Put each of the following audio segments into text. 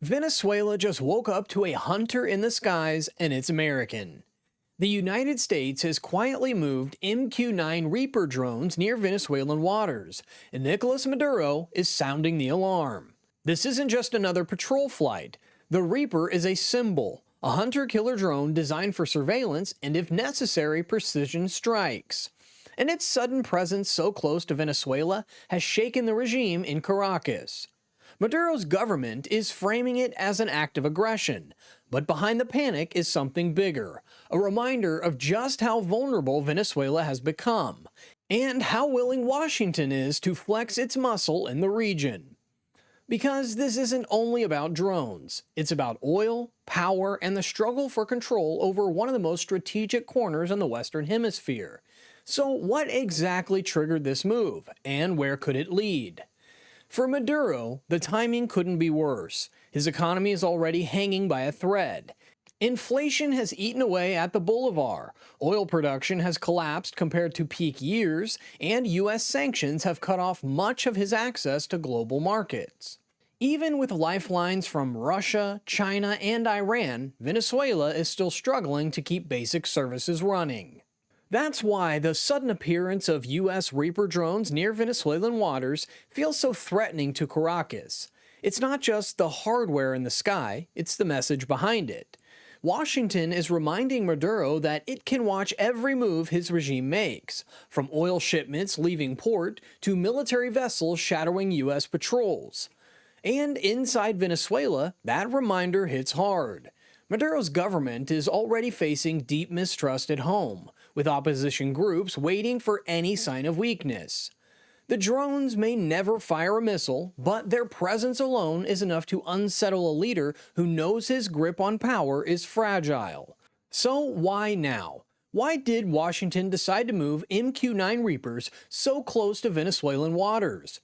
Venezuela just woke up to a hunter in the skies, and it's American. The United States has quietly moved MQ-9 Reaper drones near Venezuelan waters, and Nicolas Maduro is sounding the alarm. This isn't just another patrol flight. The Reaper is a symbol, a hunter-killer drone designed for surveillance and, if necessary, precision strikes. And its sudden presence so close to Venezuela has shaken the regime in Caracas. Maduro's government is framing it as an act of aggression, but behind the panic is something bigger, a reminder of just how vulnerable Venezuela has become, and how willing Washington is to flex its muscle in the region. Because this isn't only about drones, it's about oil, power, and the struggle for control over one of the most strategic corners in the Western Hemisphere. So what exactly triggered this move, and where could it lead? For Maduro, the timing couldn't be worse. His economy is already hanging by a thread. Inflation has eaten away at the bolivar, oil production has collapsed compared to peak years, and US sanctions have cut off much of his access to global markets. Even with lifelines from Russia, China, and Iran, Venezuela is still struggling to keep basic services running. That's why the sudden appearance of US Reaper drones near Venezuelan waters feels so threatening to Caracas. It's not just the hardware in the sky, it's the message behind it. Washington is reminding Maduro that it can watch every move his regime makes, from oil shipments leaving port to military vessels shadowing US patrols. And inside Venezuela, that reminder hits hard. Maduro's government is already facing deep mistrust at home, with opposition groups waiting for any sign of weakness. The drones may never fire a missile, but their presence alone is enough to unsettle a leader who knows his grip on power is fragile. So why now? Why did Washington decide to move MQ-9 Reapers so close to Venezuelan waters?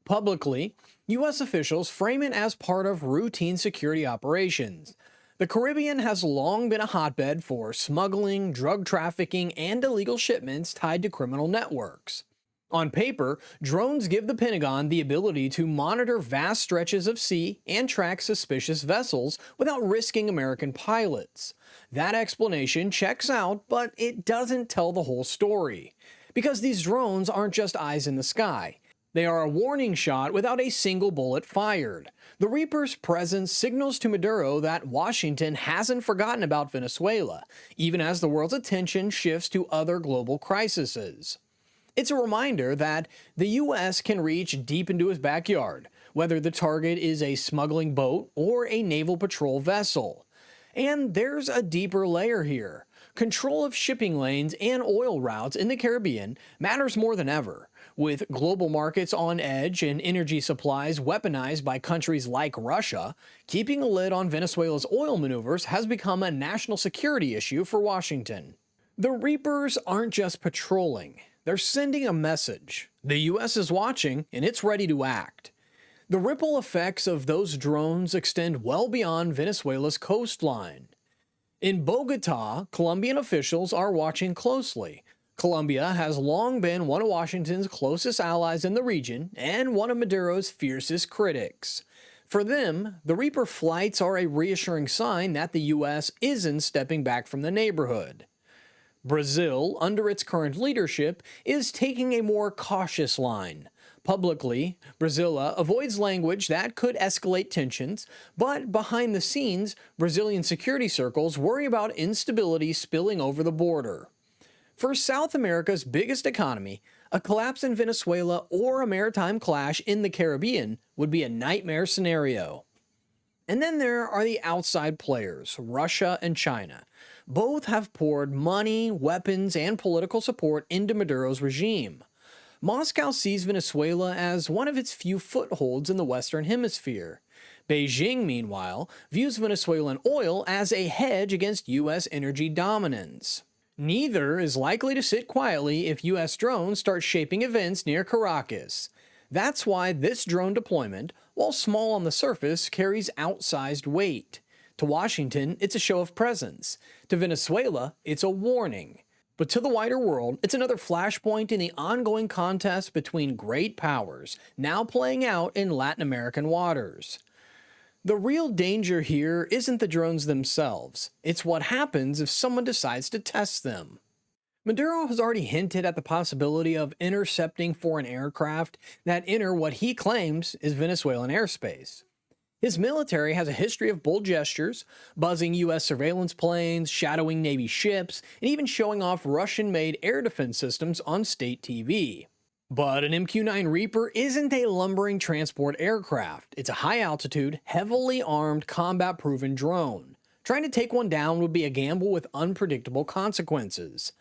Publicly, US officials frame it as part of routine security operations. The Caribbean has long been a hotbed for smuggling, drug trafficking, and illegal shipments tied to criminal networks. On paper, drones give the Pentagon the ability to monitor vast stretches of sea and track suspicious vessels without risking American pilots. That explanation checks out, but it doesn't tell the whole story. Because these drones aren't just eyes in the sky. They are a warning shot without a single bullet fired. The Reaper's presence signals to Maduro that Washington hasn't forgotten about Venezuela, even as the world's attention shifts to other global crises. It's a reminder that the US can reach deep into his backyard, whether the target is a smuggling boat or a naval patrol vessel. And there's a deeper layer here. Control of shipping lanes and oil routes in the Caribbean matters more than ever. With global markets on edge and energy supplies weaponized by countries like Russia, keeping a lid on Venezuela's oil maneuvers has become a national security issue for Washington. The Reapers aren't just patrolling, they're sending a message. The US is watching, and it's ready to act. The ripple effects of those drones extend well beyond Venezuela's coastline. In Bogotá, Colombian officials are watching closely. Colombia has long been one of Washington's closest allies in the region and one of Maduro's fiercest critics. For them, the Reaper flights are a reassuring sign that the US isn't stepping back from the neighborhood. Brazil, under its current leadership, is taking a more cautious line. Publicly, Brazil avoids language that could escalate tensions, but behind the scenes, Brazilian security circles worry about instability spilling over the border. For South America's biggest economy, a collapse in Venezuela or a maritime clash in the Caribbean would be a nightmare scenario. And then there are the outside players, Russia and China. Both have poured money, weapons, and political support into Maduro's regime. Moscow sees Venezuela as one of its few footholds in the Western Hemisphere. Beijing, meanwhile, views Venezuelan oil as a hedge against US energy dominance. Neither is likely to sit quietly if US drones start shaping events near Caracas. That's why this drone deployment, while small on the surface, carries outsized weight. To Washington, it's a show of presence. To Venezuela, it's a warning. But to the wider world, it's another flashpoint in the ongoing contest between great powers, now playing out in Latin American waters. The real danger here isn't the drones themselves, it's what happens if someone decides to test them. Maduro has already hinted at the possibility of intercepting foreign aircraft that enter what he claims is Venezuelan airspace. His military has a history of bold gestures, buzzing US surveillance planes, shadowing Navy ships, and even showing off Russian-made air defense systems on state TV. But an MQ-9 Reaper isn't a lumbering transport aircraft. It's a high-altitude, heavily armed, combat-proven drone. Trying to take one down would be a gamble with unpredictable consequences.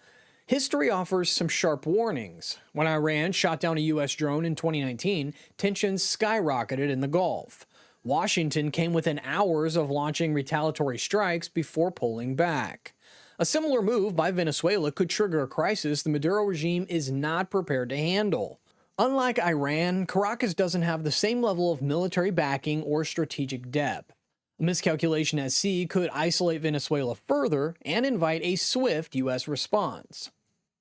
History offers some sharp warnings. When Iran shot down a US drone in 2019, tensions skyrocketed in the Gulf. Washington came within hours of launching retaliatory strikes before pulling back. A similar move by Venezuela could trigger a crisis the Maduro regime is not prepared to handle. Unlike Iran, Caracas doesn't have the same level of military backing or strategic depth. A miscalculation at sea could isolate Venezuela further and invite a swift US response.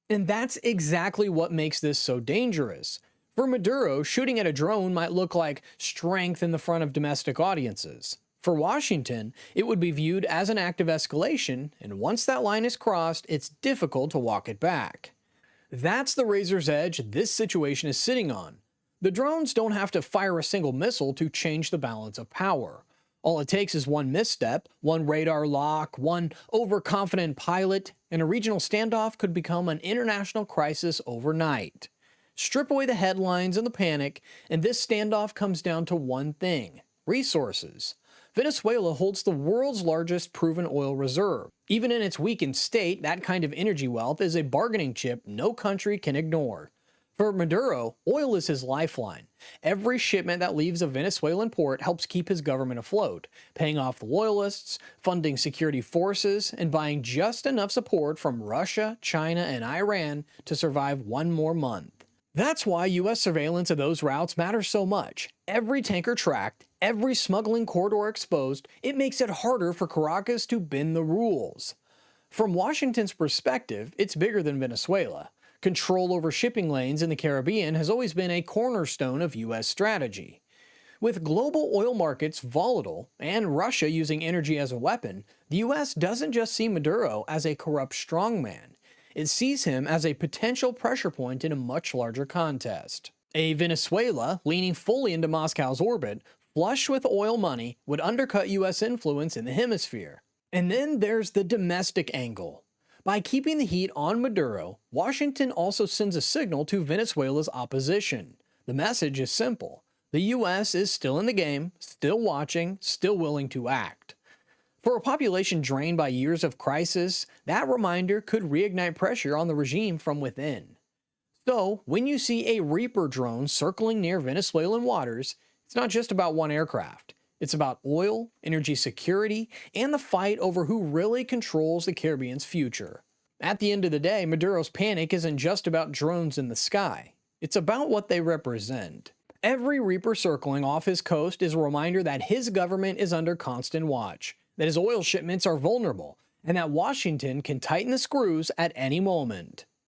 And that's exactly what makes this so dangerous. For Maduro, shooting at a drone might look like strength in the front of domestic audiences. For Washington, it would be viewed as an act of escalation, and once that line is crossed, it's difficult to walk it back. That's the razor's edge this situation is sitting on. The drones don't have to fire a single missile to change the balance of power. All it takes is one misstep, one radar lock, one overconfident pilot, and a regional standoff could become an international crisis overnight. Strip away the headlines and the panic, and this standoff comes down to one thing: resources. Venezuela holds the world's largest proven oil reserve. Even in its weakened state, that kind of energy wealth is a bargaining chip no country can ignore. For Maduro, oil is his lifeline. Every shipment that leaves a Venezuelan port helps keep his government afloat, paying off the loyalists, funding security forces, and buying just enough support from Russia, China, and Iran to survive one more month. That's why US surveillance of those routes matters so much. Every tanker tracked, every smuggling corridor exposed, it makes it harder for Caracas to bend the rules. From Washington's perspective, it's bigger than Venezuela. Control over shipping lanes in the Caribbean has always been a cornerstone of US strategy. With global oil markets volatile and Russia using energy as a weapon, the US doesn't just see Maduro as a corrupt strongman. It sees him as a potential pressure point in a much larger contest. A Venezuela, leaning fully into Moscow's orbit, flush with oil money, would undercut US influence in the hemisphere. And then there's the domestic angle. By keeping the heat on Maduro, Washington also sends a signal to Venezuela's opposition. The message is simple: the US is still in the game, still watching, still willing to act. For a population drained by years of crisis, that reminder could reignite pressure on the regime from within. So, when you see a Reaper drone circling near Venezuelan waters, it's not just about one aircraft. It's about oil, energy security, and the fight over who really controls the Caribbean's future. At the end of the day, Maduro's panic isn't just about drones in the sky. It's about what they represent. Every Reaper circling off his coast is a reminder that his government is under constant watch, that his oil shipments are vulnerable, and that Washington can tighten the screws at any moment.